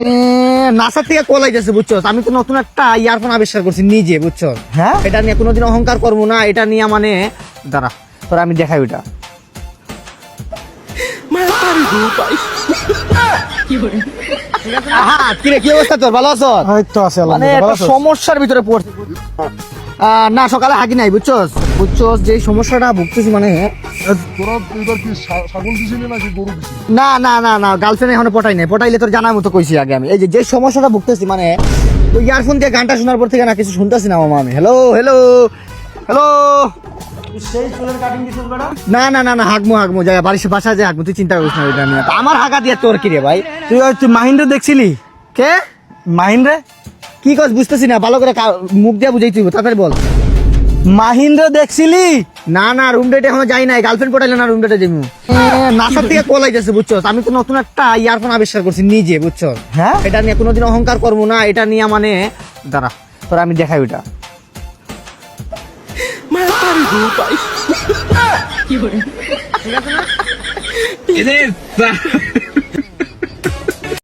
NASA থেকে call আইতেছে বুঝছো, আমি তো নতুন একটা ইয়ারফোন আবিষ্কার করছি নিজে বুঝছো। হ্যাঁ এটা নিয়ে কোনোদিন অহংকার করবো না, এটা নিয়ে মানে দাঁড়া তোর আমি দেখাই ওটা। আহা, কিরে কি অবস্থা তোর, ভালো আছো? এই তো আছে মানে আলহামদুলিল্লাহ, ভালো একটা আছো? সমস্যার ভিতরে পড়ছি। না সকালে হাগি নাই বুঝছস যে সমস্যাটা ভুগতেছি মানে। তোরা এবার কি ছাগল দিছিলি নাকি গরু দিছিলি? না না না না গার্লফ্রেন্ড এখনো পটাই নাই, পটাইলে তোর জানার মতো কইছি আগে আমি। এই যে সমস্যাটা ভুগতেছি মানে ওই ইয়ারফোন দিয়ে গানটা শোনার পর থেকে না কিছু শুনতেছি না মামা আমি। হ্যালো হ্যালো হ্যালো, না না না না হাগমু জায়গা বাসায় যে হাগমু, তুই চিন্তা করিস না ওইটা নিয়ে। আমার হাগা দিয়ে তোর কি রে ভাই? তুই মাহিন্দ্র দেখছিলি? কে মাহিন্দ্র কি কস বুঝতেছি না, ভালো করে মুখ দিয়ে বুঝাই তুই তাড়াতাড়ি বল। মাহিন্দ্র দেখছিলি? না না রুম ডেটে এখনো যাই নাই, গার্লফ্রেন্ড পটাইলে না রুম ডেটে যাবো। নাসার থেকে কল আইতেছে বুঝছো, আমি তো নতুন একটা ইয়ারফোন আবিষ্কার করছি নিজে বুঝছো। হ্যাঁ এটা নিয়ে কোনোদিন অহংকার করবো না, এটা নিয়ে মানে দাঁড়া তোর আমি দেখাই ওটা। এদের